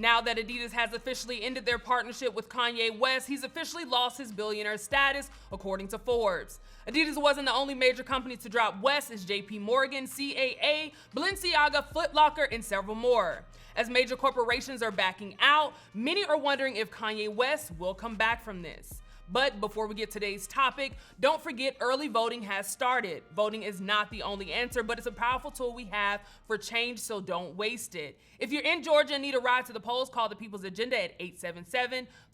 Now that Adidas has officially ended their partnership with Kanye West, he's officially lost his billionaire status, according to Forbes. Adidas wasn't the only major company to drop West, as JP Morgan, CAA, Balenciaga, Foot Locker, and several more. As major corporations are backing out, many are wondering if Kanye West will come back from this. But before we get to today's topic, don't forget early voting has started. Voting is not the only answer, but it's a powerful tool we have for change, so don't waste it. If you're in Georgia and need a ride to the polls, call the People's Agenda at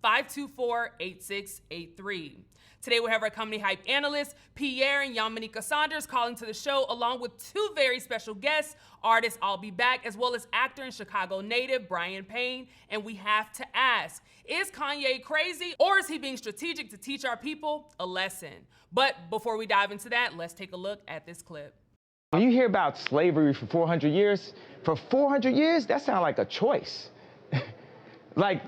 877-524-8683. Today we have our company hype analysts, Pierre and Yamanika Saunders, calling to the show, along with two very special guests, artist I'll Be Back, as well as actor and Chicago native Brian Payne. And we have to ask, is Kanye crazy, or is he being strategic to teach our people a lesson? But before we dive into that, let's take a look at this clip. When you hear about slavery for 400 years, that sounds like a choice. Like,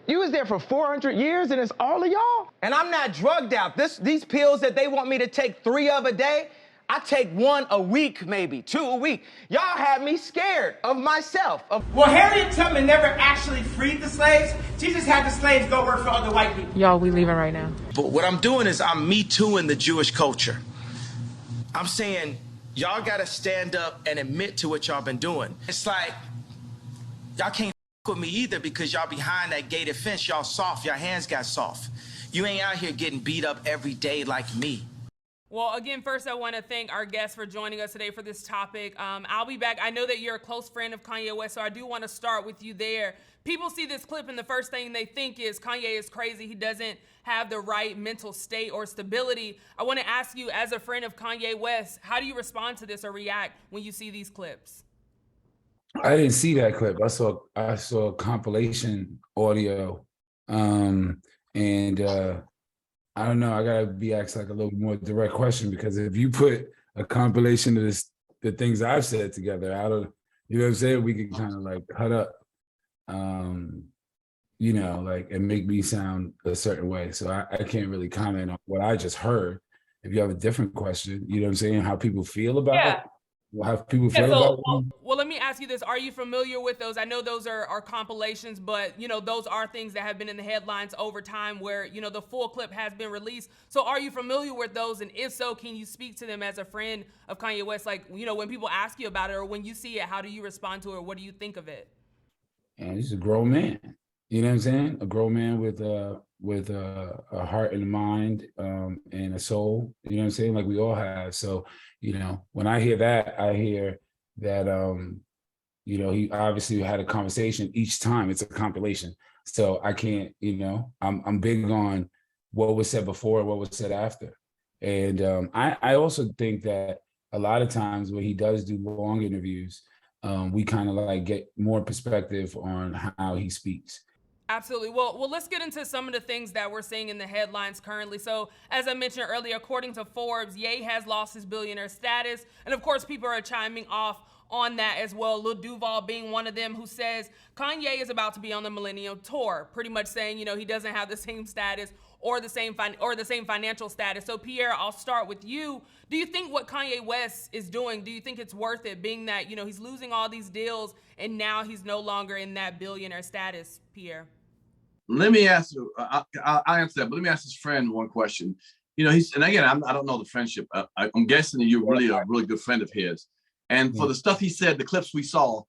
you was there for 400 years and it's all of y'all? And I'm not drugged out. These pills that they want me to take 3 of a day, I take 1 a week, maybe 2 a week. Y'all had me scared of myself. Well, Harriet Tubman never actually freed the slaves. She just had the slaves go work for other white people. Y'all, we leaving right now. But what I'm doing is I'm Me Tooing the Jewish culture. I'm saying, y'all gotta stand up and admit to what y'all been doing. It's like, y'all can't with me either because y'all behind that gated fence, y'all soft, your hands got soft. You ain't out here getting beat up every day like me. Well, again, first I want to thank our guests for joining us today for this topic. I'll be back. I know that you're a close friend of Kanye West, so I do want to start with you there. People see this clip and the first thing they think is Kanye is crazy. He doesn't have the right mental state or stability. I want to ask you, as a friend of Kanye West, how do you respond to this or react when you see these clips? I didn't see that clip. I saw compilation audio, and I don't know. I gotta be asked like a little more direct question, because if you put a compilation of the things I've said together, you know what I'm saying, we can kind of like cut up, you know, like, and make me sound a certain way. So I can't really comment on what I just heard. If you have a different question, you know what I'm saying, how people feel about it. How people feel about it. Well, let me ask you this. Are you familiar with those? I know those are compilations, but, you know, those are things that have been in the headlines over time where, you know, the full clip has been released. So are you familiar with those? And if so, can you speak to them as a friend of Kanye West? Like, you know, when people ask you about it or when you see it, how do you respond to it? What do you think of it? And he's a grown man. You know what I'm saying? A grown man with a heart and a mind, and a soul. You know what I'm saying? Like we all have. So, you know, when I hear that, you know, he obviously had a conversation each time. It's a compilation. So I can't, you know, I'm big on what was said before and what was said after. And I also think that a lot of times when he does do long interviews, we kind of like get more perspective on how he speaks. Absolutely. Well, let's get into some of the things that we're seeing in the headlines currently. So, as I mentioned earlier, according to Forbes, Ye has lost his billionaire status. And of course, people are chiming off on that as well. Lil Duval being one of them, who says Kanye is about to be on the Millennium Tour, pretty much saying, you know, he doesn't have the same status or the same financial status. So, Pierre, I'll start with you. Do you think what Kanye West is doing, do you think it's worth it, being that, you know, he's losing all these deals and now he's no longer in that billionaire status, Pierre? Let me ask you, I'll answer that, but let me ask this friend one question. You know, and again, I don't know the friendship. I'm guessing that you're really a really good friend of his. And for the stuff he said, the clips we saw,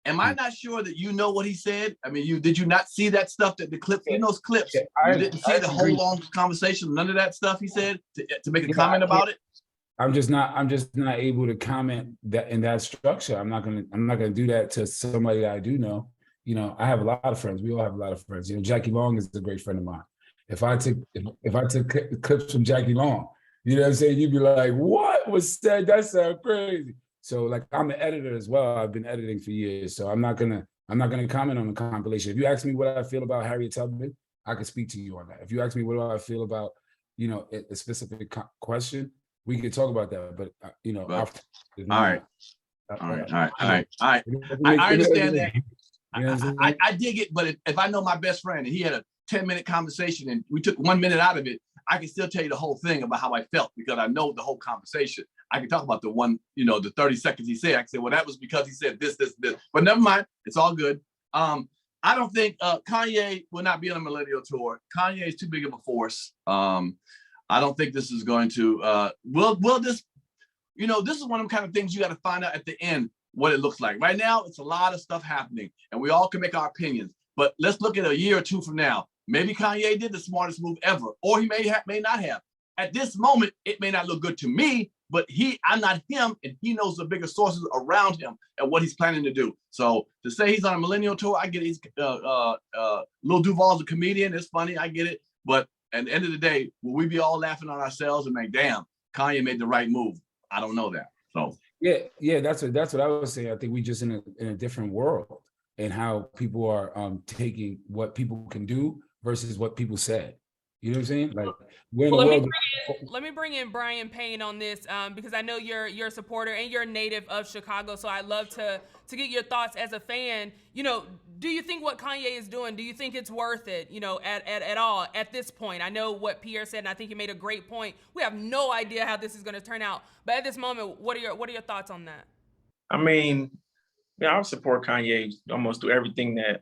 am I not sure that you know what he said? I mean, did you not see that stuff, that the clips, in those clips? You didn't see the whole long conversation, none of that stuff he said to make a comment about it? I'm just not able to comment that in that structure. I'm not gonna do that to somebody that I do know. You know, I have a lot of friends. We all have a lot of friends. You know, Jackie Long is a great friend of mine. If I took clips from Jackie Long, you know what I'm saying, you'd be like, what was said? That sounds crazy. So like, I'm an editor as well. I've been editing for years. So I'm not gonna comment on the compilation. If you ask me what I feel about Harriet Tubman, I can speak to you on that. If you ask me what do I feel about, you know, a specific question, we can talk about that. But you know, all right. I understand that. I dig it, but if I know my best friend and he had a 10-minute conversation and we took 1 minute out of it, I can still tell you the whole thing about how I felt because I know the whole conversation. I can talk about the one, you know, the 30 seconds he said. I can say, well, that was because he said this. But never mind. It's all good. I don't think Kanye will not be on a millennial tour. Kanye is too big of a force. I don't think this is going to. Will this? You know, this is one of the kind of things you got to find out at the end what it looks like. Right now, it's a lot of stuff happening, and we all can make our opinions. But let's look at a year or two from now. Maybe Kanye did the smartest move ever, or he may not have. At this moment, it may not look good to me, but I'm not him, and he knows the bigger sources around him and what he's planning to do. So to say he's on a millennial tour, I get it. He's Lil Duval's a comedian. It's funny, I get it. But at the end of the day, will we be all laughing on ourselves and like, damn, Kanye made the right move? I don't know that. So yeah, that's what I was saying. I think we just in a different world, and how people are taking what people can do versus what people said. You know what I'm saying? Like, we're in Well, the world. let me bring in Brian Payne on this, because I know you're a supporter and you're a native of Chicago. So I'd love to get your thoughts as a fan. You know, do you think what Kanye is doing, do you think it's worth it, you know, at all at this point? I know what Pierre said, and I think he made a great point. We have no idea how this is going to turn out. But at this moment, what are your thoughts on that? I mean, yeah, I would support Kanye almost through everything that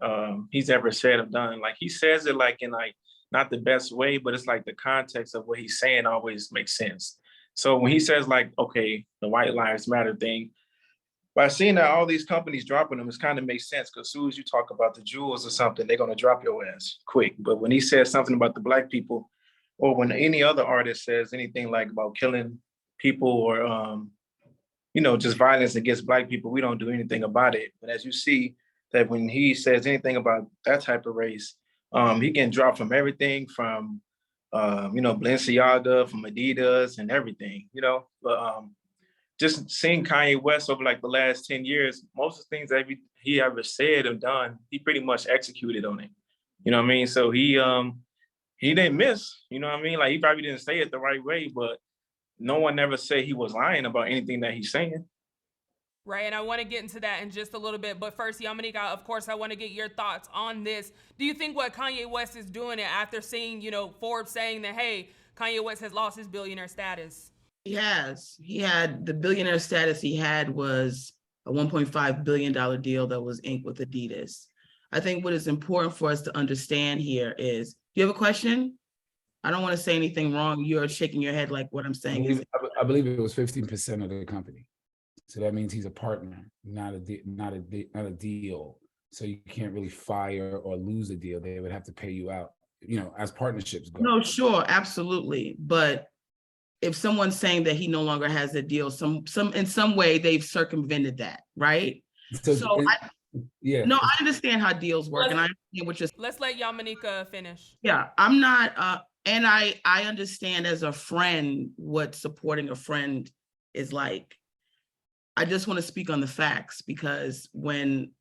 he's ever said or done. Like, he says it like in like not the best way, but it's like the context of what he's saying always makes sense. So when he says like, okay, the White Lives Matter thing, by seeing that all these companies dropping them, it kind of makes sense, because as soon as you talk about the jewels or something, they're going to drop your ass quick. But when he says something about the Black people, or when any other artist says anything like about killing people or, you know, just violence against Black people, we don't do anything about it. But as you see that when he says anything about that type of race, he can drop from everything from, you know, Balenciaga, from Adidas and everything, you know. But just seeing Kanye West over like the last 10 years, most of the things that he ever said or done, he pretty much executed on it. You know what I mean? So he didn't miss, you know what I mean? Like, he probably didn't say it the right way, but no one ever said he was lying about anything that he's saying. Right, and I want to get into that in just a little bit. But first, Yamanika, of course, I want to get your thoughts on this. Do you think what Kanye West is doing it after seeing, you know, Forbes saying that, hey, Kanye West has lost his billionaire status? He has. He had the billionaire status he had was a $1.5 billion deal that was inked with Adidas. I think what is important for us to understand here is, you have a question? I don't want to say anything wrong. You're shaking your head like what I'm saying. I believe it was 15% of the company. So that means he's a partner, not a deal. So you can't really fire or lose a deal. They would have to pay you out, you know, as partnerships go. No, sure, absolutely. But if someone's saying that he no longer has a deal, in some way they've circumvented that, right? No, I understand how deals work, and I understand what you're. Let's let Yamanika finish. Yeah, I'm not, and I understand as a friend what supporting a friend is like. I just want to speak on the facts, because when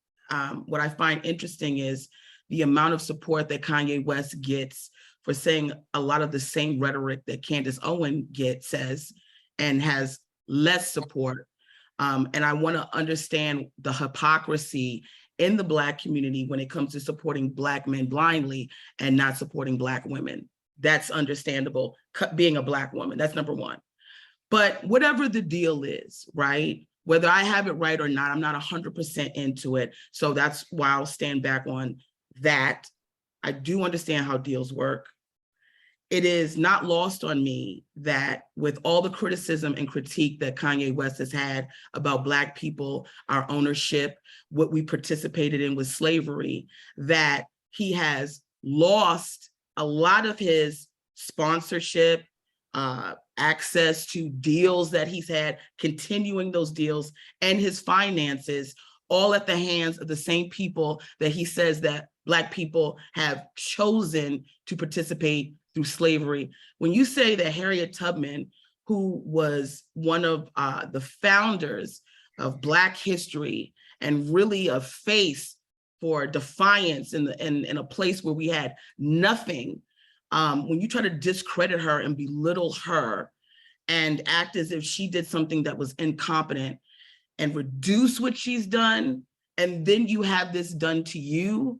what I find interesting is the amount of support that Kanye West gets for saying a lot of the same rhetoric that Candace Owen says, and has less support. And I want to understand the hypocrisy in the Black community when it comes to supporting Black men blindly and not supporting Black women. That's understandable, being a Black woman, that's number one. But whatever the deal is, right? Whether I have it right or not, I'm not 100% into it. So that's why I'll stand back on that. I do understand how deals work. It is not lost on me that with all the criticism and critique that Kanye West has had about Black people, our ownership, what we participated in with slavery, that he has lost a lot of his sponsorship, access to deals that he's had, continuing those deals, and his finances, all at the hands of the same people that he says that Black people have chosen to participate through slavery. When you say that Harriet Tubman, who was one of the founders of Black history and really a face for defiance in a place where we had nothing, when you try to discredit her and belittle her and act as if she did something that was incompetent and reduce what she's done, and then you have this done to you,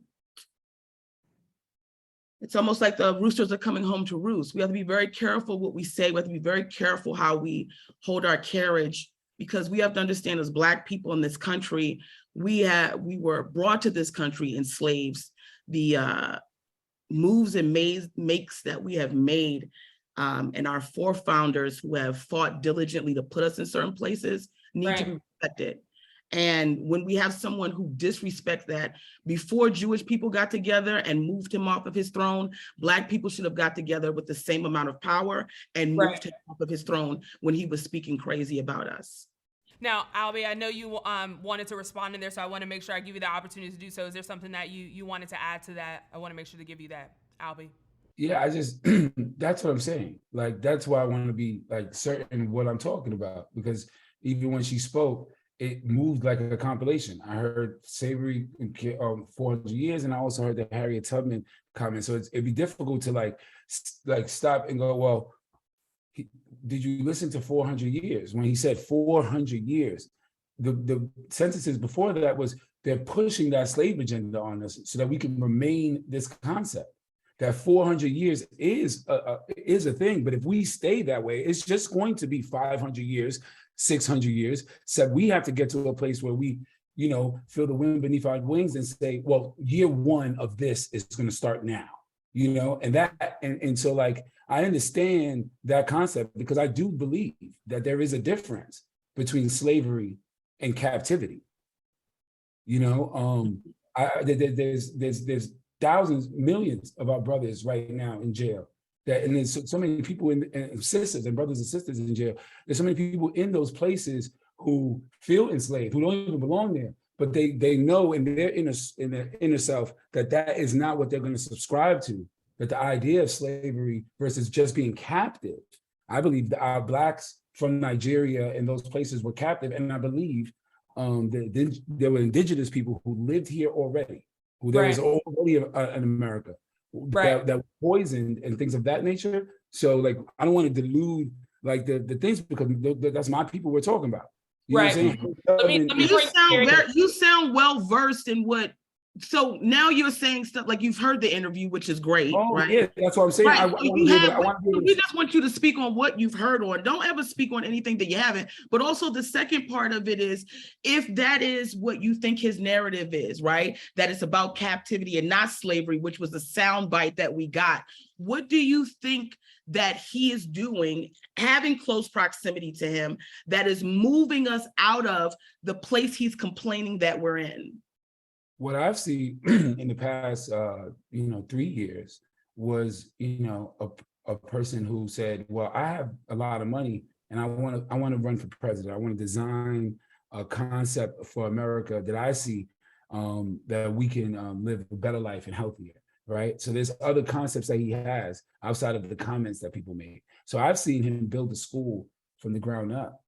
it's almost like the roosters are coming home to roost. We have to be very careful what we say. We have to be very careful how we hold our carriage, because we have to understand, as Black people in this country, we were brought to this country in slaves. moves and makes that we have made, and our forefathers who have fought diligently to put us in certain places need to be respected. And when we have someone who disrespects that, before Jewish people got together and moved him off of his throne, Black people should have got together with the same amount of power and moved him off of his throne when he was speaking crazy about us. Now, Albie, I know you wanted to respond in there, so I want to make sure I give you the opportunity to do so. Is there something that you wanted to add to that? I want to make sure to give you that, Albie. Yeah, I just, that's what I'm saying. Like, that's why I want to be like certain what I'm talking about, because even when she spoke, it moved like a compilation. I heard slavery 400 years, and I also heard the Harriet Tubman comment. So it'd be difficult to like stop and go, well, did you listen to 400 years? When he said 400 years, the sentences before that was they're pushing that slave agenda on us so that we can remain this concept. That 400 years is a thing, but if we stay that way, it's just going to be 500 years, 600 years. So we have to get to a place where we, feel the wind beneath our wings and say, well, year one of this is going to start now, and so like, I understand that concept because I do believe that there is a difference between slavery and captivity. There's thousands, millions of our brothers right now in jail. And there's so many people and sisters and brothers and sisters in jail. There's so many people in those places who feel enslaved, who don't even belong there, but they know in their inner self that is not what they're going to subscribe to. That the idea of slavery versus just being captive, I believe that our Blacks from Nigeria and those places were captive, and I believe that there were indigenous people who lived here already, who there was already in America. That were poisoned and things of that nature. So like, I don't want to delude like the things, because that's my people we're talking about. You know what I'm saying? You sound well versed in what. So now you're saying stuff like you've heard the interview, which is great, right? Yeah, that's what I'm saying. Right. We just want you to speak on what you've heard on. Don't ever speak on anything that you haven't. But also the second part of it is, if that is what you think his narrative is, right? That it's about captivity and not slavery, which was the soundbite that we got. What do you think that he is doing, having close proximity to him, that is moving us out of the place he's complaining that we're in? What I've seen in the past, 3 years was, a person who said, well, I have a lot of money and I want to run for president. I want to design a concept for America that I see that we can live a better life and healthier, right? So there's other concepts that he has outside of the comments that people make. So I've seen him build a school from the ground up.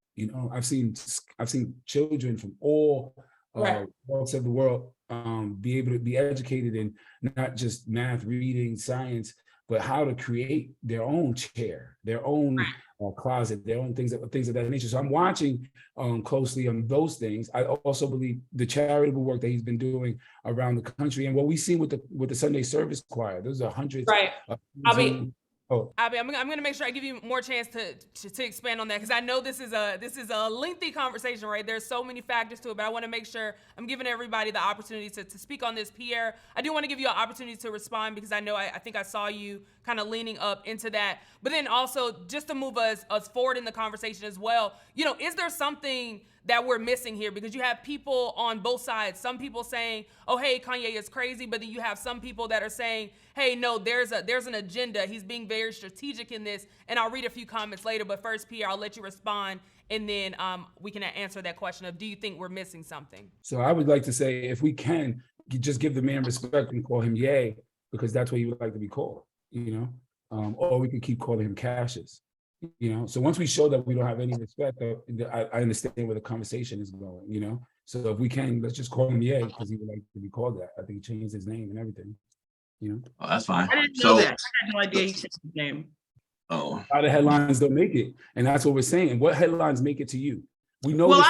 I've seen children from all parts of the world be able to be educated in not just math, reading, science, but how to create their own chair, their own closet, their own things of that nature. So I'm watching closely on those things. I also believe the charitable work that he's been doing around the country, and what we've seen with the Sunday service choir. Those are hundreds. Right. Abby, I'm going to make sure I give you more chance to expand on that, because I know this is a lengthy conversation, right? There's so many factors to it, but I want to make sure I'm giving everybody the opportunity to speak on this. Pierre, I do want to give you an opportunity to respond, because I know I think I saw you kind of leaning up into that. But then also, just to move us forward in the conversation as well, is there something that we're missing here? Because you have people on both sides. Some people saying, oh, hey, Kanye is crazy. But then you have some people that are saying, hey, no, there's an agenda. He's being very strategic in this. And I'll read a few comments later. But first, Pierre, I'll let you respond. And then we can answer that question of, do you think we're missing something? So I would like to say, if we can, just give the man respect and call him Ye, because that's what he would like to be called, or we can keep calling him Cassius. So once we show that we don't have any respect, I understand where the conversation is going, So if we can, let's just call him Ye, because he would like to be called that. I think he changed his name and everything, Oh, that's fine. I didn't know that. I had no idea he changed his name. Oh. A lot of headlines don't make it. And that's what we're saying. What headlines make it to you? We know. Well,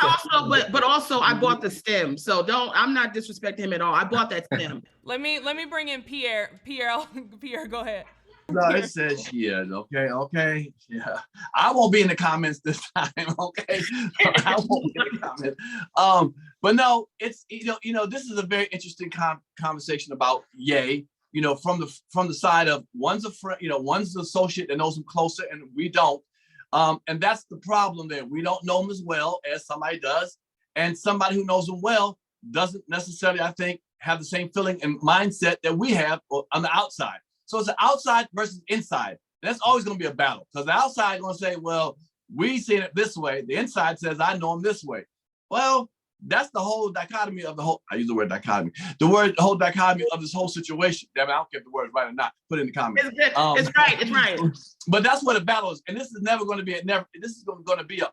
but also I bought the stem. So I'm not disrespecting him at all. I bought that stem. Let me bring in Pierre. Pierre, go ahead. No, it says she is. Okay. Yeah. I won't be in the comments this time. Okay. I won't be in the comments. But no, it's this is a very interesting conversation about Ye. From the side of one's a friend, one's an associate that knows him closer, and we don't. And that's the problem there. We don't know him as well as somebody does, and somebody who knows him well doesn't necessarily, I think, have the same feeling and mindset that we have on the outside. So it's an outside versus inside. That's always going to be a battle, because the outside is going to say, well, we see it this way. The inside says, I know him this way. Well, that's the whole dichotomy of the whole, I use the word dichotomy, the whole dichotomy of this whole situation. Damn it, I don't care if the word is right or not. Put it in the comments. It's right. But that's what a battle is. And this is never going to be this is going to be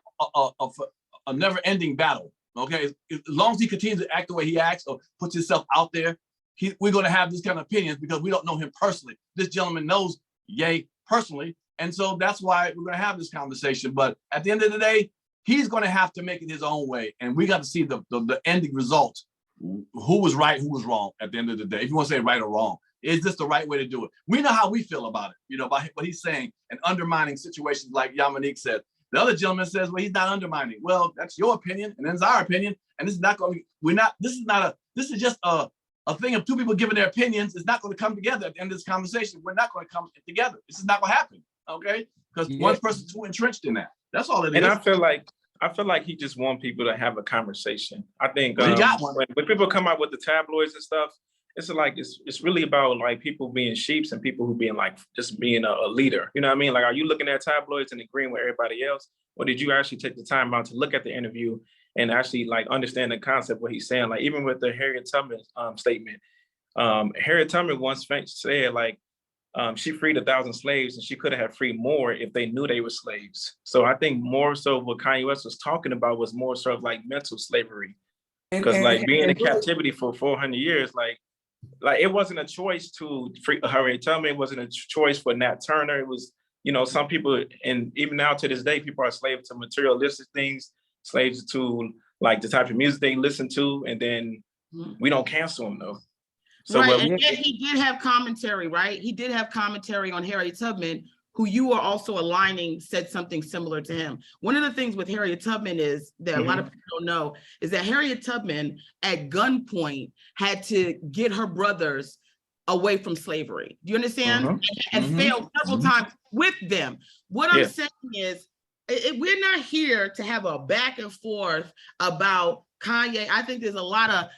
a never-ending battle. Okay, as long as he continues to act the way he acts or puts himself out there, we're going to have this kind of opinions because we don't know him personally. This gentleman knows Ye personally, and so that's why we're going to have this conversation. But at the end of the day, he's going to have to make it his own way, and we got to see the ending result. Who was right, who was wrong at the end of the day. If you want to say right or wrong, is this the right way to do it? We know how we feel about it, by what he's saying and undermining situations like Yamanique said. The other gentleman says, well, he's not undermining. Well, that's your opinion, and then it's our opinion. And this is not going to, this is just a thing of two people giving their opinions. It's not going to come together at the end of this conversation. We're not going to come together. This is not going to happen, okay? Because one person's too entrenched in that. That's all it is. And I feel like he just wants people to have a conversation. I think he got one. When people come out with the tabloids and stuff, it's really about like people being sheeps and people who being like just being a leader. You know what I mean? Like, are you looking at tabloids and agreeing with everybody else, or did you actually take the time out to look at the interview and actually like understand the concept of what he's saying? Like even with the Harriet Tubman statement, Harriet Tubman once said like she freed 1,000 slaves and she could have freed more if they knew they were slaves. So I think more so what Kanye West was talking about was more sort of like mental slavery, because like being in captivity for 400 years, like it wasn't a choice to free Harriet Tubman. It wasn't a choice for Nat Turner. It was, some people, and even now to this day, people are slaves to materialistic things, slaves to like the type of music they listen to, and then we don't cancel them though. So right, and yet he did have commentary, right? He did have commentary on Harriet Tubman, who you are also aligning, said something similar to him. One of the things with Harriet Tubman is that a lot of people don't know is that Harriet Tubman at gunpoint had to get her brothers away from slavery. Do you understand? And failed several times with them. What I'm saying is, we're not here to have a back and forth about Kanye. I think there's a lot of,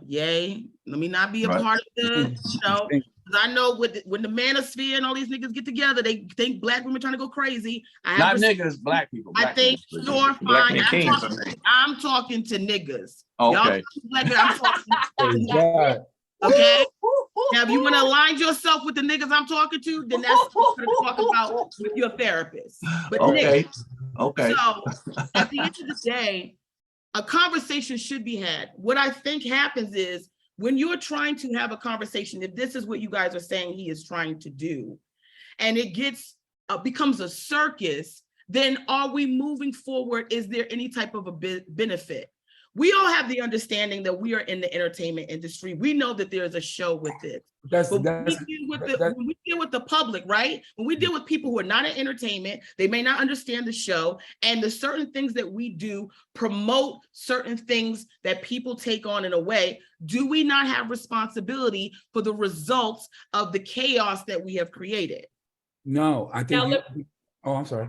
Ye, let me not be a part of the, I know when the manosphere and all these niggas get together, they think black women trying to go crazy. Not niggas, black people. I think you're fine. I'm talking to niggas. Okay. I'm talking to okay. Now, if you want to align yourself with the niggas I'm talking to, then that's what you're going to talk about with your therapist. But okay. So at the end of the day, a conversation should be had. What I think happens is, when you're trying to have a conversation, if this is what you guys are saying he is trying to do, and it becomes a circus, then are we moving forward? Is there any type of a benefit? We all have the understanding that we are in the entertainment industry. We know that there's a show with it. When we deal with the public, right? When we deal with people who are not in entertainment, they may not understand the show, and the certain things that we do promote certain things that people take on in a way. Do we not have responsibility for the results of the chaos that we have created? No, I think. I'm sorry.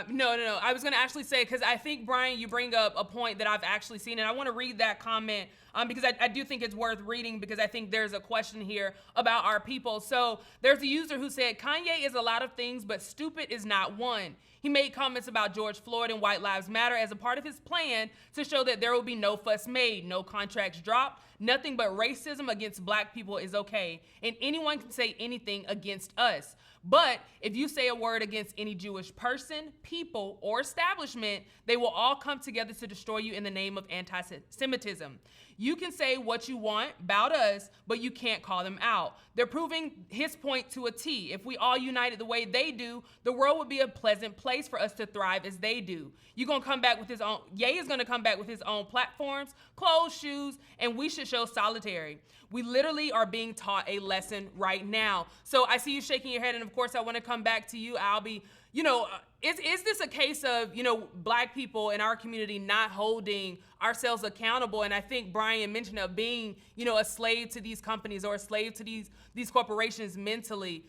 No. I was going to actually say, because I think, Brian, you bring up a point that I've actually seen, and I want to read that comment because I do think it's worth reading, because I think there's a question here about our people. So there's a user who said, Kanye is a lot of things, but stupid is not one. He made comments about George Floyd and White Lives Matter as a part of his plan to show that there will be no fuss made, no contracts dropped, nothing but racism against black people is okay, and anyone can say anything against us. But if you say a word against any Jewish person, people, or establishment, they will all come together to destroy you in the name of anti-Semitism. You can say what you want about us, but you can't call them out. They're proving his point to a T. If we all united the way they do, the world would be a pleasant place for us to thrive as they do. You're gonna come back with his own, Ye is gonna come back with his own platforms, clothes, shoes, and we should show solidarity. We literally are being taught a lesson right now. So I see you shaking your head, and of course I wanna come back to you, Albie. You know, is this a case of, you know, Black people in our community not holding ourselves accountable? And I think Brian mentioned of being, you know, a slave to these companies or a slave to these corporations mentally.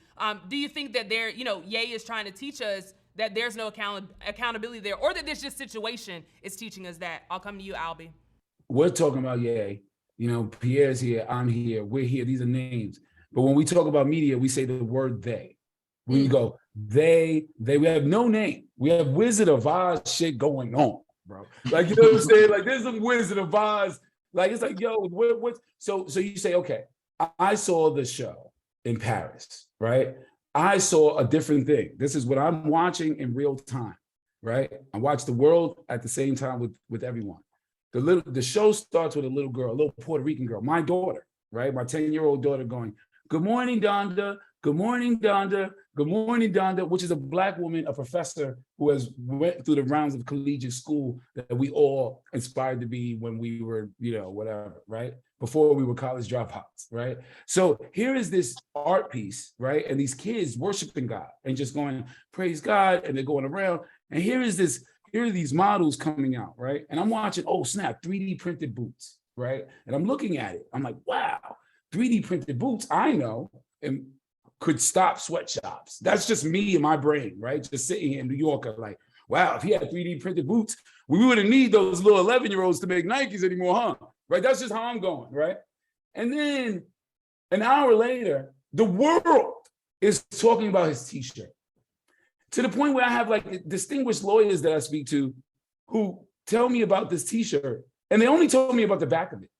Do you think that there, you know, Ye is trying to teach us that there's no accountability there, or that this just situation is teaching us that? I'll come to you, Albie. We're talking about Ye. You know, Pierre's here, I'm here, we're here. These are names. But when we talk about media, we say the word they. We go, they, we have no name. We have Wizard of Oz shit going on, bro. Like, you know what I'm saying? Like, there's some Wizard of Oz. Like, it's like, yo, what? So you say, okay, I saw the show in Paris, right? I saw a different thing. This is what I'm watching in real time, right? I watch the world at the same time with everyone. The show starts with a little girl, a little Puerto Rican girl, my daughter, right? My 10-year-old daughter going, "Good morning, Donda. Good morning, Donda. Good morning, Donda," which is a Black woman, a professor who has went through the rounds of collegiate school that we all aspired to be when we were, you know, whatever, right? Before we were college dropouts, right? So here is this art piece, right? And these kids worshiping God and just going, praise God, and they're going around. And here are these models coming out, right? And I'm watching, oh snap, 3D printed boots, right? And I'm looking at it. I'm like, wow, 3D printed boots, I know, and could stop sweatshops. That's just me in my brain, right? Just sitting here in New York, like, wow, if he had 3D printed boots, we wouldn't need those little 11-year-olds to make Nikes anymore, huh? Right? That's just how I'm going, right? And then an hour later, the world is talking about his t-shirt, to the point where I have like distinguished lawyers that I speak to who tell me about this t-shirt, and they only told me about the back of it.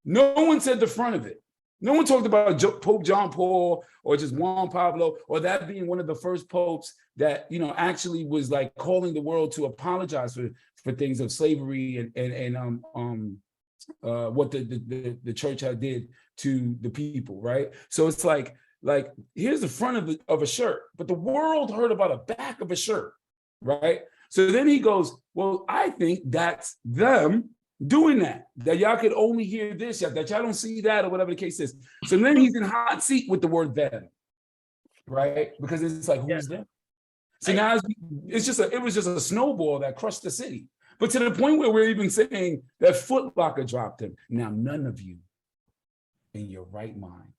No one said the front of it. No one talked about Pope John Paul or just Juan Pablo, or that being one of the first popes that, you know, actually was like calling the world to apologize for things of slavery and what the church had did to the people, right? So it's like here's the front of a shirt, but the world heard about a back of a shirt, right? So then he goes, well, I think that's them doing that y'all could only hear this, that y'all don't see that, or whatever the case is. So then he's in hot seat with the word them, right? Because it's like, who's them? So now it was just a snowball that crushed the city. But to the point where we're even saying that Foot Locker dropped him. Now, none of you in your right mind,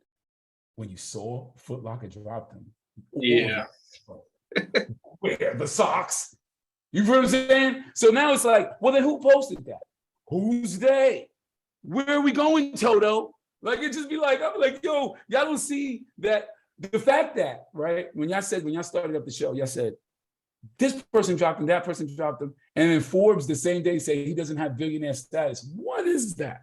when you saw Foot Locker drop him, yeah, where the socks? You know what I'm saying? So now it's like, well, then who posted that? Who's they? Where are we going, Toto? Like, it just be like, I'm like, yo, y'all don't see that the fact that, right? When y'all started up the show, y'all said, this person dropped him, that person dropped him. And then Forbes the same day say he doesn't have billionaire status. What is that?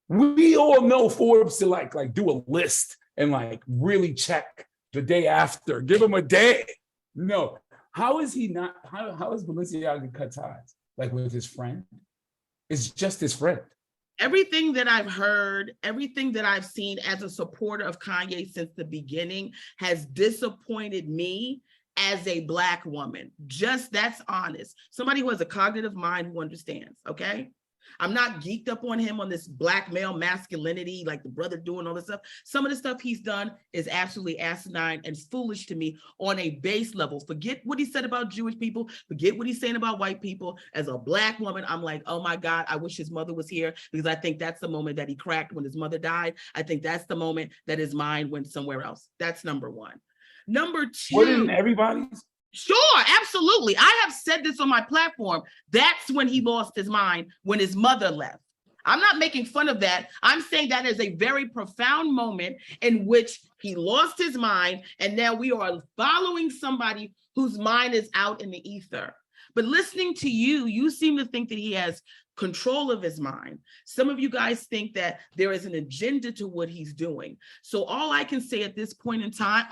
We all know Forbes to like do a list and like really check the day after, give him a day. No, how is he not, how is Balenciaga cut ties? Like with his friend? It's just his friend. Everything that I've heard, everything that I've seen as a supporter of Kanye since the beginning has disappointed me as a Black woman. Just, that's honest. Somebody who has a cognitive mind who understands, okay? I'm not geeked up on him on this Black male masculinity, like the brother doing all this stuff. Some of the stuff he's done is absolutely asinine and foolish to me on a base level. Forget what he said about Jewish people. Forget what he's saying about white people. As a Black woman, I'm like, oh my God, I wish his mother was here, because I think that's the moment that he cracked when his mother died. I think that's the moment that his mind went somewhere else. That's number one. Number two. Wouldn't everybody's? Sure, absolutely. I have said this on my platform. That's when he lost his mind, when his mother left. I'm not making fun of that. I'm saying that is a very profound moment in which he lost his mind, and now we are following somebody whose mind is out in the ether. But listening to you, you seem to think that he has control of his mind. Some of you guys think that there is an agenda to what he's doing. So all I can say at this point in time,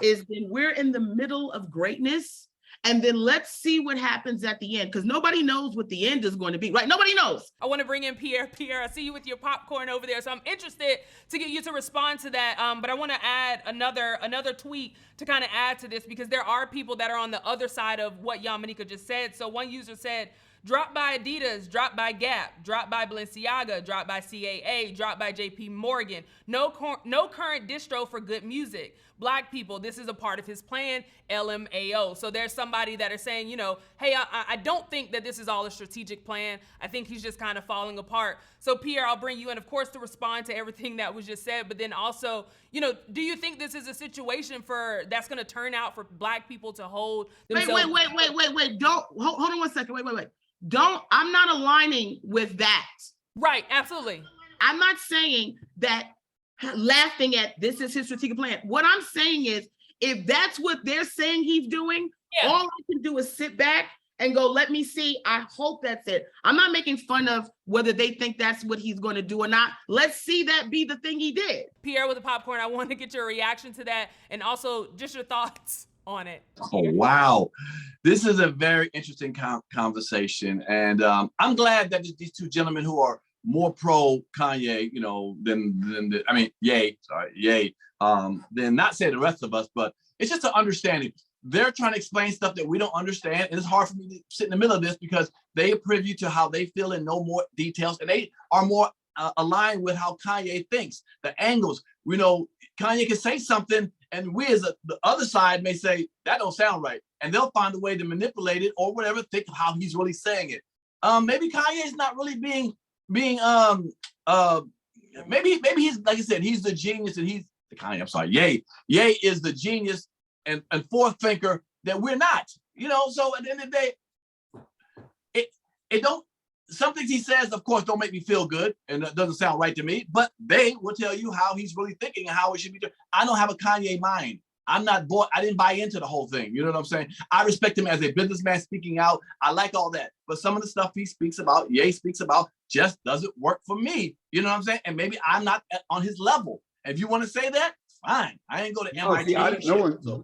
is then we're in the middle of greatness, and then let's see what happens at the end, because nobody knows what the end is going to be, right? Nobody knows. I want to bring in Pierre. Pierre, I see you with your popcorn over there, so I'm interested to get you to respond to that. But I want to add another tweet to kind of add to this, because there are people that are on the other side of what Yamanika just said. So one user said, drop by Adidas, drop by Gap, drop by Balenciaga, drop by CAA, drop by JP Morgan. No current distro for good music. Black people, this is a part of his plan, LMAO. So there's somebody that are saying, you know, hey, I don't think that this is all a strategic plan. I think he's just kind of falling apart. So Pierre, I'll bring you in, of course, to respond to everything that was just said, but then also, you know, do you think this is a situation that's going to turn out for Black people to hold themselves? Wait. Don't, hold on one second. Wait. I'm not aligning with that. Right, absolutely. I'm not saying that, laughing at this is his strategic plan. What I'm saying is, if that's what they're saying he's doing, all I can do is sit back and go, let me see. I hope that's it. I'm not making fun of whether they think that's what he's going to do or not. Let's see that be the thing he did. Pierre with the popcorn, I want to get your reaction to that, and also just your thoughts on it. Oh, wow. This is a very interesting conversation. And I'm glad that these two gentlemen who are more pro Kanye, you know, Ye, than not say the rest of us, but it's just an understanding. They're trying to explain stuff that we don't understand. And it's hard for me to sit in the middle of this because they are privy to how they feel and know more details. And they are more aligned with how Kanye thinks, the angles. We know Kanye can say something and we as the other side may say, that don't sound right. And they'll find a way to manipulate it or whatever, think of how he's really saying it. Maybe Kanye is not really being maybe he's, like I said, he's the genius and he's the Kanye, I'm sorry, Ye is the genius and forth thinker that we're not, you know. So at the end of the day, it don't, some things he says, of course, don't make me feel good and it doesn't sound right to me, but they will tell you how he's really thinking and how it should be done. I don't have a Kanye mind. I'm not bought, I didn't buy into the whole thing. You know what I'm saying? I respect him as a businessman speaking out. I like all that. But some of the stuff he speaks about, Ye speaks about, just doesn't work for me. You know what I'm saying? And maybe I'm not on his level. If you want to say that, fine. I ain't go to MIT.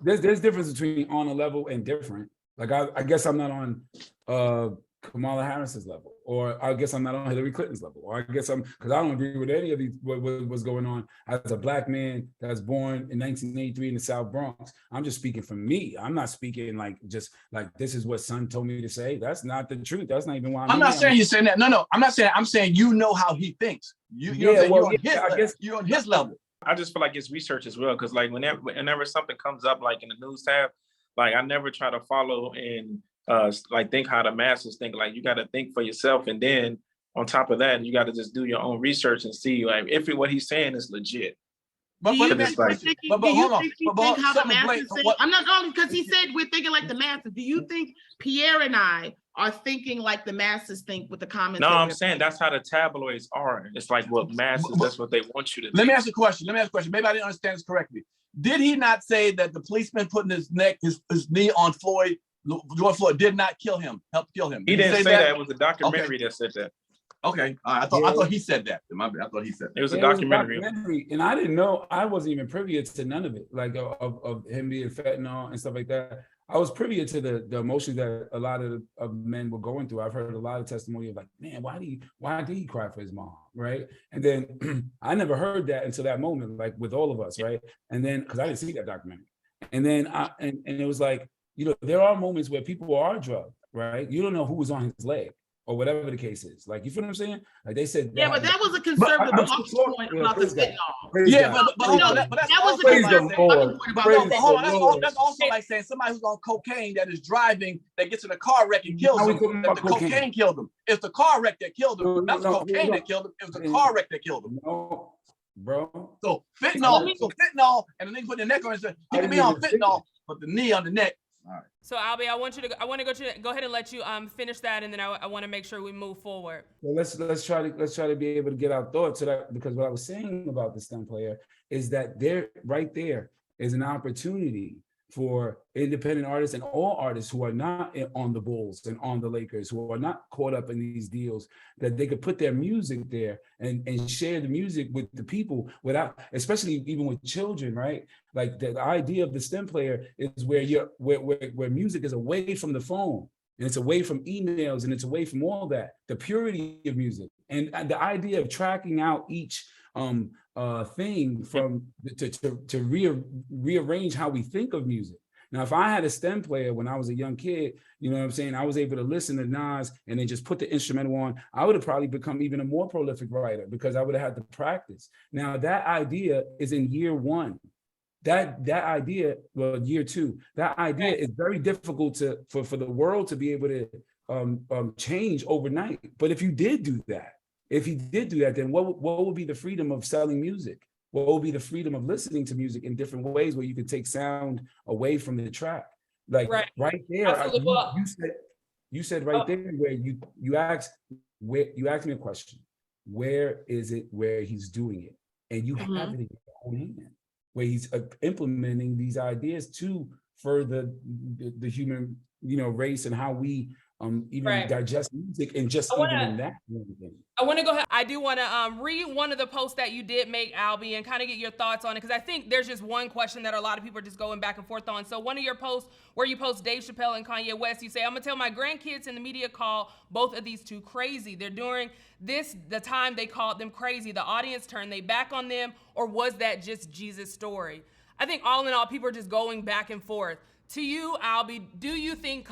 There's difference between on a level and different. Like I guess I'm not on Kamala Harris's level, or I guess I'm not on Hillary Clinton's level, or I guess because I don't agree with any of these what's going on. As a Black man that's born in 1983 in the South Bronx, I'm just speaking for me. I'm not speaking like just like this is what son told me to say. That's not the truth. That's not even why I'm not saying you're saying that. No, I'm not saying. I'm saying you know how he thinks. You're on his level. I just feel like it's research as well, because like whenever something comes up like in the news tab, like I never try to follow and like think how the masses think. Like you got to think for yourself, and then on top of that, you got to just do your own research and see like if what he's saying is legit. But hold on. I'm not only because he said we're thinking like the masses. Do you think Pierre and I are thinking like the masses think with the comments? No, I'm saying that's how the tabloids are. It's like what masses, that's what they want you to think. Let me ask you a question. Maybe I didn't understand this correctly. Did he not say that the policeman putting his knee on George Floyd did not help kill him? He didn't say that. It was a documentary that said that. Okay, I thought he said that. I thought he said that. It was a documentary, and I didn't know. I wasn't even privy to none of it, like of him being fentanyl and stuff like that. I was privy to the emotions that a lot of men were going through. I've heard a lot of testimony of like, man, why did he cry for his mom, right? And then I never heard that until that moment, like with all of us, right? And then because I didn't see that documentary, and then and it was like, you know, there are moments where people are drugged, right? You don't know who was on his leg or whatever the case is. Like, you feel what I'm saying? Like they said. Yeah, but that was a conservative point about the fentanyl. Yeah, but hold on. That was a conservative point. Hold on. That's also like saying somebody who's on cocaine that is driving, that gets in a car wreck and kills him. That the cocaine killed him. It's the car wreck that killed him. Not the cocaine that killed him. It was the car wreck that killed him. No, bro. So fentanyl, and the nigga put the neck on and said, he can be on fentanyl, but the knee on the neck. All right. So Albie, I want to go ahead and let you finish that, and then I want to make sure we move forward. Well, let's try to be able to get our thoughts to that, because what I was saying about the STEM player is that right there is an opportunity for independent artists and all artists who are not on the Bulls and on the Lakers, who are not caught up in these deals, that they could put their music there and share the music with the people without, especially even with children, right? Like the idea of the STEM player is where music is away from the phone, and it's away from emails, and it's away from all that, the purity of music. And the idea of tracking out each thing from to rearrange how we think of music. Now, if I had a STEM player when I was a young kid, you know what I'm saying, I was able to listen to Nas and then just put the instrumental on, I would have probably become even a more prolific writer because I would have had to practice. Now, that idea is in year one. That idea, well, year two, that idea is very difficult for the world to be able to change overnight. But if you did do that, then what would be the freedom of selling music? What would be the freedom of listening to music in different ways where you could take sound away from the track? Like right there, you said right there where you asked me a question. Where is it where he's doing it? And you have it in your own hand, where he's implementing these ideas to further the human, race and how we even digest music, and just even in that. I want to go ahead. I do want to read one of the posts that you did make, Albie, and kind of get your thoughts on it, because I think there's just one question that a lot of people are just going back and forth on. So one of your posts where you post Dave Chappelle and Kanye West, you say, I'm going to tell my grandkids and the media call both of these two crazy. They're during the time they called them crazy. The audience turned they back on them, or was that just Jesus' story? I think all in all, people are just going back and forth. To you, Albie, do you think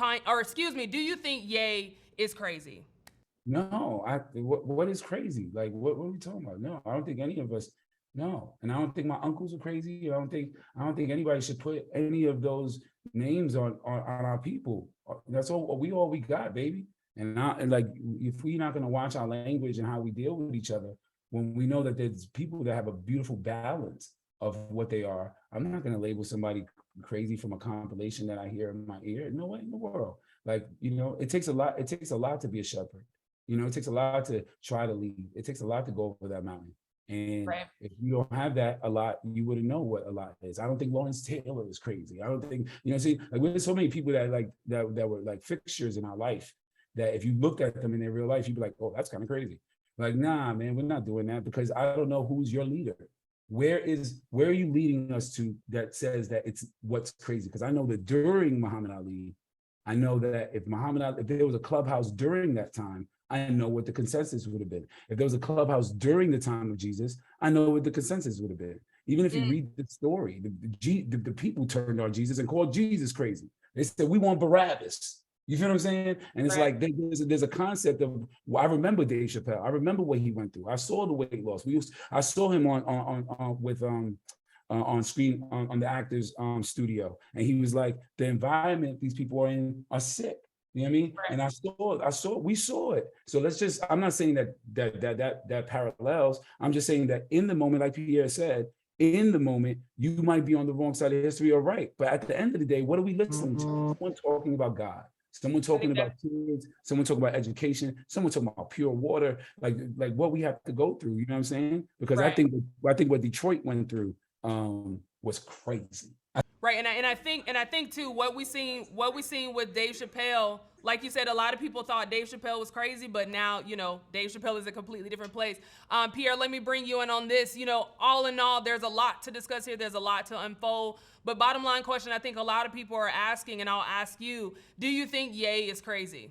Ye is crazy? No, what is crazy? Like, what are we talking about? No, I don't think any of us. No, and I don't think my uncles are crazy. I don't think anybody should put any of those names on our people. That's all we got, baby. And like, if we're not gonna watch our language and how we deal with each other, when we know that there's people that have a beautiful balance of what they are, I'm not gonna label somebody crazy from a compilation that I hear in my ear. No way in the world. Like, it takes a lot. It takes a lot to be a shepherd. It takes a lot to try to lead. It takes a lot to go over that mountain. And if you don't have that a lot, you wouldn't know what a lot is. I don't think Lawrence Taylor is crazy. I don't think, see, like, there's so many people that were like fixtures in our life that if you looked at them in their real life, you'd be like, oh, that's kind of crazy. Like, nah, man, we're not doing that, because I don't know who's your leader. Where are you leading us to that says that it's what's crazy? Because I know that during Muhammad Ali, I know that if there was a clubhouse during that time, I know what the consensus would have been. If there was a clubhouse during the time of Jesus, I know what the consensus would have been. Even if you read the story, the people turned on Jesus and called Jesus crazy. They said, we want Barabbas. You feel what I'm saying? And it's like there's a concept of, I remember Dave Chappelle. I remember what he went through. I saw the weight loss. I saw him on screen on the Actors Studio, and he was like, the environment these people are in are sick. You know what I mean? And we saw it. So I'm not saying that parallels. I'm just saying that in the moment, like Pierre said, in the moment, you might be on the wrong side of history or right. But at the end of the day, what are we listening to? Someone talking about God, someone talking about kids, someone talking about education, someone talking about pure water, like what we have to go through. You know what I'm saying? Because I think what Detroit went through was crazy. Right, and I think too, what we seen with Dave Chappelle, like you said, a lot of people thought Dave Chappelle was crazy, but now, Dave Chappelle is a completely different place. Pierre, let me bring you in on this. All in all, there's a lot to discuss here. There's a lot to unfold. But bottom line question, I think a lot of people are asking, and I'll ask you, do you think Ye is crazy?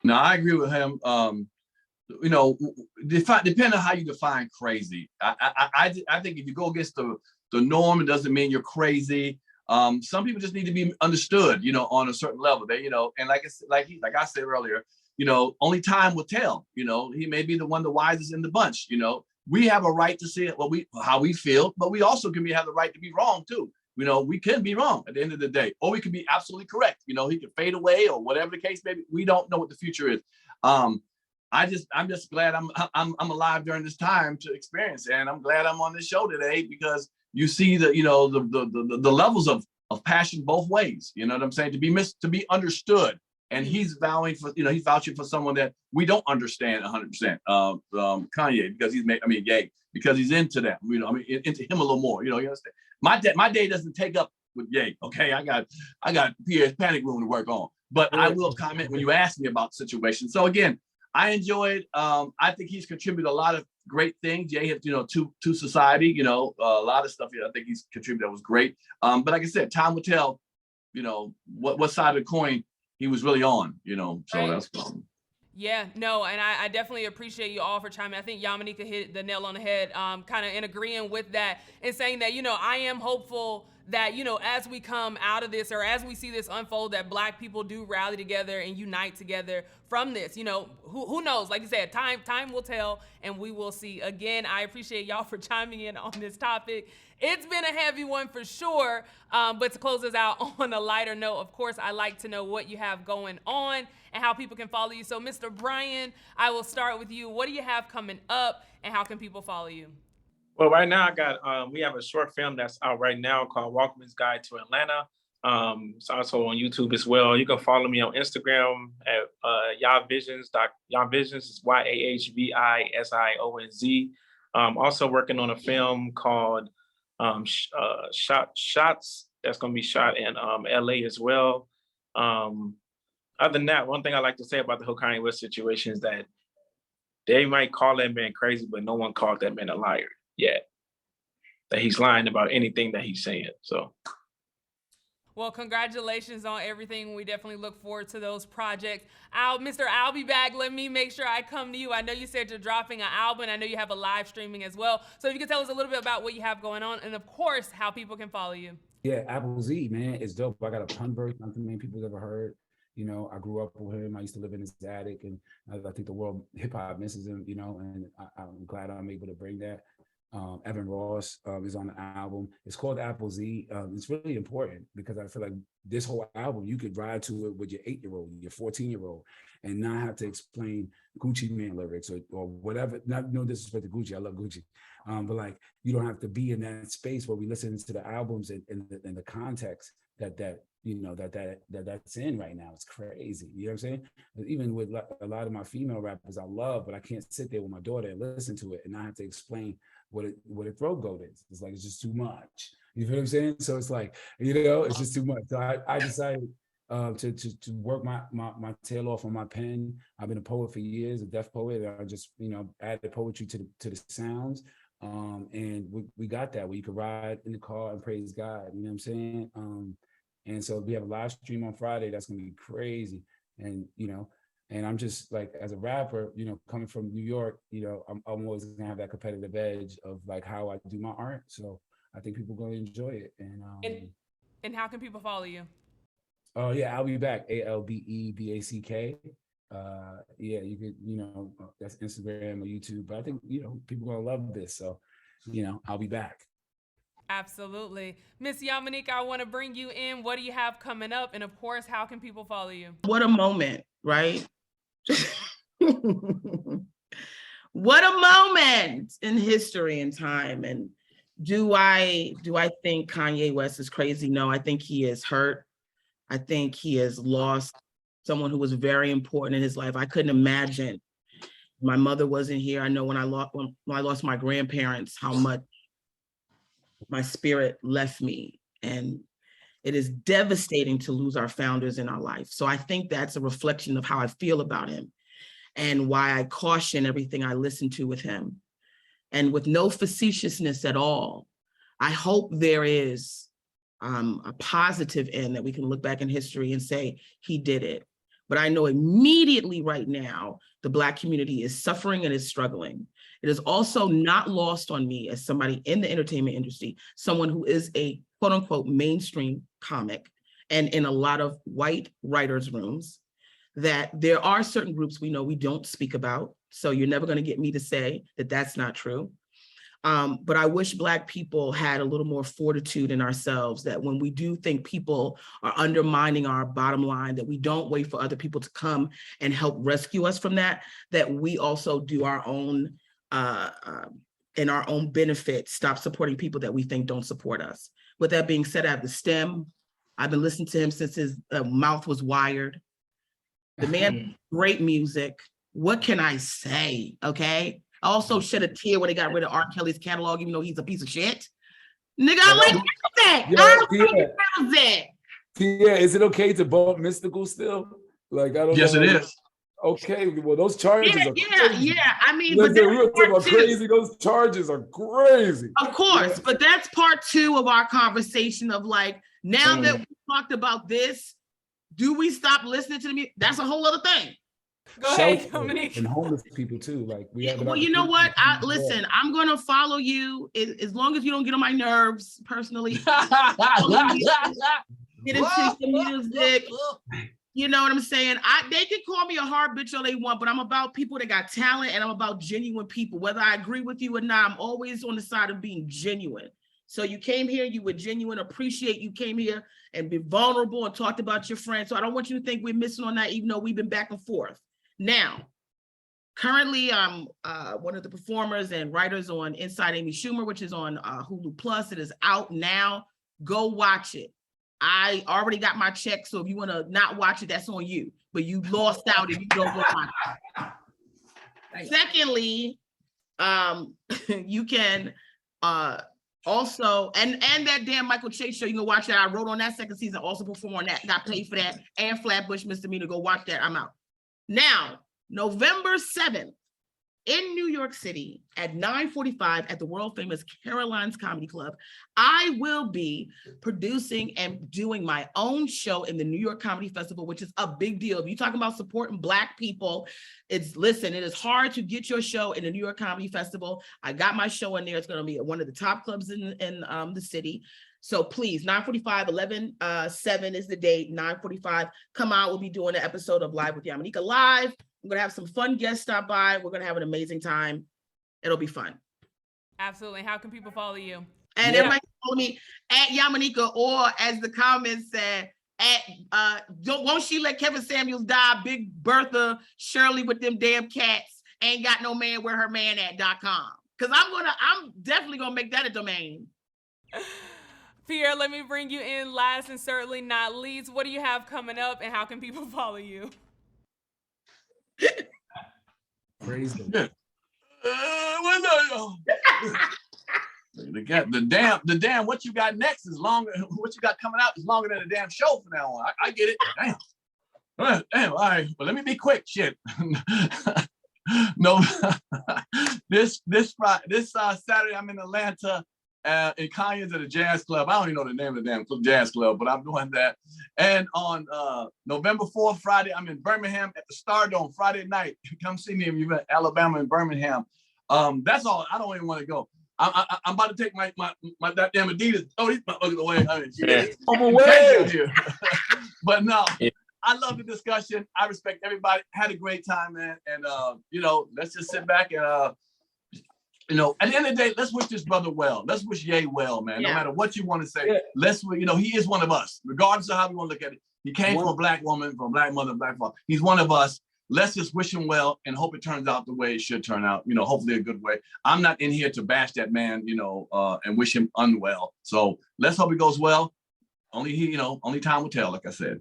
No, I agree with him. Depending on how you define crazy. I think if you go against the norm, it doesn't mean you're crazy. Some people just need to be understood, on a certain level. And like I said earlier, only time will tell. He may be the wisest in the bunch. We have a right to see it, how we feel, but we also have the right to be wrong too. We can be wrong at the end of the day, or we can be absolutely correct. He could fade away, or whatever the case may be. We don't know what the future is. I'm just glad I'm alive during this time to experience it. And I'm glad I'm on this show today, because you see the levels of passion both ways. You know what I'm saying? To be understood. And he's vouching for someone that we don't understand 100%. Kanye, because Ye, because he's into that. Into him a little more. You understand? My day doesn't take up with Ye. Okay, I got Pierre's Panic Room to work on. But I will comment when you ask me about the situation. So again, I enjoyed. I think he's contributed a lot of great things. Ye has, to society. A lot of stuff. I think he's contributed that was great. But like I said, time will tell. What side of the coin he was really on. So Right. that's. Yeah, no, and I definitely appreciate you all for chiming. I think Yamanika hit the nail on the head, kind of in agreeing with that and saying that, I am hopeful that, as we come out of this or as we see this unfold, that Black people do rally together and unite together from this. Who knows? Like you said, time will tell, and we will see. Again, I appreciate y'all for chiming in on this topic. It's been a heavy one for sure, but to close us out on a lighter note, of course, I like to know what you have going on and how people can follow you. So, Mr. Brian, I will start with you. What do you have coming up, and how can people follow you? Well, right now we have a short film that's out right now called Walkman's Guide to Atlanta. It's also on YouTube as well. You can follow me on Instagram at YahVisions. YahVisions is YahVisionz. Also working on a film called Shots that's going to be shot in LA as well. Other than that, one thing I like to say about the whole Kanye West situation is that they might call that man crazy, but no one called that man a liar yet. That he's lying about anything that he's saying. So. Well, congratulations on everything. We definitely look forward to those projects. I'll be back. Let me make sure I come to you. I know you said you're dropping an album. I know you have a live streaming as well. So if you could tell us a little bit about what you have going on, and of course, how people can follow you. Yeah, Apple Z, man, it's dope. I got a pun verse, nothing many people's ever heard. I grew up with him. I used to live in his attic, and I think the world hip hop misses him, and I'm glad I'm able to bring that. Evan Ross is on the album. It's called Apple Z. It's really important because I feel like this whole album, you could ride to it with your 8-year-old, your 14-year-old, and not have to explain Gucci Mane lyrics or whatever. No disrespect to Gucci, I love Gucci, but like you don't have to be in that space where we listen to the albums and the context that's in right now. It's crazy. You know what I'm saying? Even with a lot of my female rappers I love, but I can't sit there with my daughter and listen to it and not have to explain what a throat goat is. It's like, it's just too much. You feel what I'm saying? So it's like, it's just too much. So I decided to work my tail off on my pen. I've been a poet for years, a deaf poet. I just, added poetry to the sounds. And we got that where you could ride in the car and praise God. You know what I'm saying? And so we have a live stream on Friday. That's gonna be crazy. And and I'm just like, as a rapper, coming from New York, I'm always gonna have that competitive edge of like how I do my art. So I think people are gonna enjoy it. And how can people follow you? Oh yeah, I'll be back. ALBEBACK. Yeah, you could, that's Instagram or YouTube. But I think people are gonna love this. So, I'll be back. Absolutely. Miss Yamanika, I want to bring you in. What do you have coming up? And of course, how can people follow you? What a moment, right? What a moment in history and time. And do I think Kanye West is crazy? No, I think he is hurt. I think he has lost someone who was very important in his life. I couldn't imagine. My mother wasn't here. I know when I lost my grandparents, how much my spirit left me. And it is devastating to lose our founders in our life. So I think that's a reflection of how I feel about him and why I caution everything I listen to with him. And with no facetiousness at all, I hope there is a positive end that we can look back in history and say, he did it. But I know immediately right now, the Black community is suffering and is struggling. It is also not lost on me as somebody in the entertainment industry, someone who is a quote unquote mainstream comic and in a lot of white writers' rooms, that there are certain groups we know we don't speak about. So you're never gonna get me to say that that's not true. But I wish Black people had a little more fortitude in ourselves, that when we do think people are undermining our bottom line, that we don't wait for other people to come and help rescue us from that, that we also do our own, in our own benefit, stop supporting people that we think don't support us. With that being said, I have the stem. I've been listening to him since his mouth was wired. The man, great music. What can I say, okay? I also shed a tear when they got rid of R. Kelly's catalog, even though he's a piece of shit. Nigga, I like that. Yeah, I like that. Yeah, is it okay to bump Mystical still? Like, I don't know. Yes, it is. Okay, well, those charges are crazy. Yeah. I mean, Listen, but we were talking about crazy. Those charges are crazy. Of course, but that's part 2 of our conversation of like, now that we talked about this, do we stop listening to the music? That's a whole other thing. Go ahead, Dominique. And homeless people too. Like we have. Well, you know what? Listen, I'm gonna follow you as long as you don't get on my nerves personally. Get into the music. You know what I'm saying? They can call me a hard bitch all they want, but I'm about people that got talent and I'm about genuine people. Whether I agree with you or not, I'm always on the side of being genuine. So you came here, you were genuine, appreciate you came here and be vulnerable and talked about your friends. So I don't want you to think we're missing on that, even though we've been back and forth. Now, currently I'm one of the performers and writers on Inside Amy Schumer, which is on Hulu Plus. It is out now. Go watch it. I already got my check, so if you want to not watch it, that's on you. But you lost out if you don't go watch it. Secondly, you can also, and that damn Michael Chase show, you can watch that. I wrote on that second season, also perform on that, got paid for that, and Flatbush Misdemeanor. Go watch that. I'm out. Now, November 7th, in New York City at 9:45 at the world famous Caroline's Comedy Club, I will be producing and doing my own show in the New York Comedy Festival, which is a big deal. If you're talking about supporting Black people, it is hard to get your show in the New York Comedy Festival. I got my show in there. It's going to be at one of the top clubs in the city. So please, 9:45, 11/7 is the date, 9:45. Come out. We'll be doing an episode of Live with Yamanika Live. I'm going to have some fun guests stop by. We're going to have an amazing time. It'll be fun. Absolutely. How can people follow you? And everybody can follow me at Yamanika, or as the comments said, at won't she let Kevin Samuels die? Big Bertha Shirley with them damn cats ain't got no man where her man at.com. Because I'm definitely going to make that a domain. Pierre, let me bring you in last and certainly not least. What do you have coming up and how can people follow you? Praise the the damn what you got next is longer. What you got coming out is longer than the damn show from now on. I get it. Damn. All right, but let me be quick. Shit. No, this Saturday I'm in Atlanta. In Kanye's at a jazz club. I don't even know the name of the damn jazz club, but I'm doing that. And on November 4th, Friday, I'm in Birmingham at the Stardome Friday night. Come see me if you're in Alabama and Birmingham. That's all. I don't even want to go. I'm about to take my that damn Adidas. Oh, these motherfuckers away. I'm away here. But no, I love the discussion. I respect everybody. Had a great time, man. And let's just sit back and at the end of the day, let's wish this brother well. Let's wish Ye well, man. No matter what you want to say, he is one of us, regardless of how we want to look at it. He came from a Black woman, from a Black mother, Black father. He's one of us. Let's just wish him well and hope it turns out the way it should turn out, hopefully a good way. I'm not in here to bash that man, and wish him unwell. So let's hope it goes well. Only time will tell, like I said.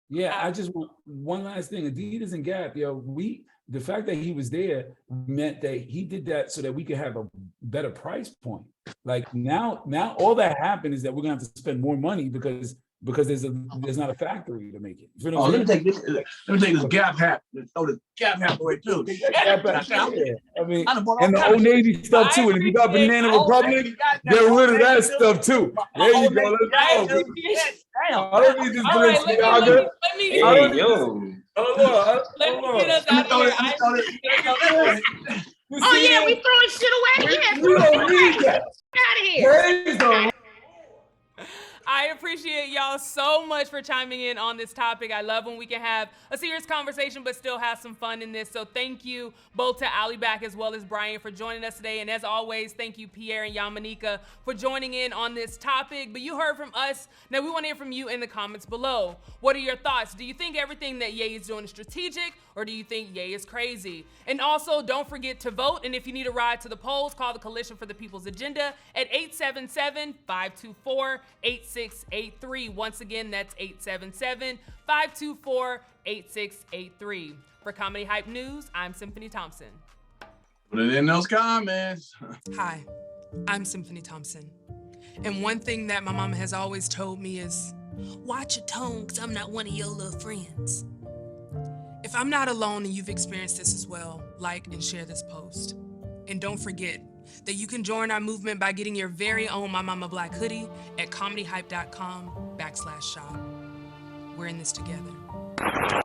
Yeah, I just want one last thing. Adidas and Gap, the fact that he was there meant that he did that so that we could have a better price point. Like now all that happened is that we're gonna have to spend more money because there's not a factory to make it. Let me take this Gap hat. Throw the Gap hat away too. I mean, and the Old Navy stuff too. And if you got Banana Republic, get rid of that stuff too. There you go. Let's go. I don't need this Balenciaga. Oh yeah, we throwing shit away. Yeah, we don't need that. Out of here. I appreciate y'all so much for chiming in on this topic. I love when we can have a serious conversation but still have some fun in this. So thank you both to Ali Back as well as Brian for joining us today. And as always, thank you Pierre and Yamanika for joining in on this topic. But you heard from us. Now we want to hear from you in the comments below. What are your thoughts? Do you think everything that Ye is doing is strategic, or do you think Ye is crazy? And also don't forget to vote. And if you need a ride to the polls, call the Coalition for the People's Agenda at 877-524-8683. Once again, that's 877-524-8683. For Comedy Hype News, I'm Symphony Thompson. Put it in those comments. Hi, I'm Symphony Thompson. And one thing that my mama has always told me is, watch your tone, because I'm not one of your little friends. If I'm not alone and you've experienced this as well, like and share this post. And don't forget that you can join our movement by getting your very own My Mama Black hoodie at comedyhype.com/shop. We're in this together.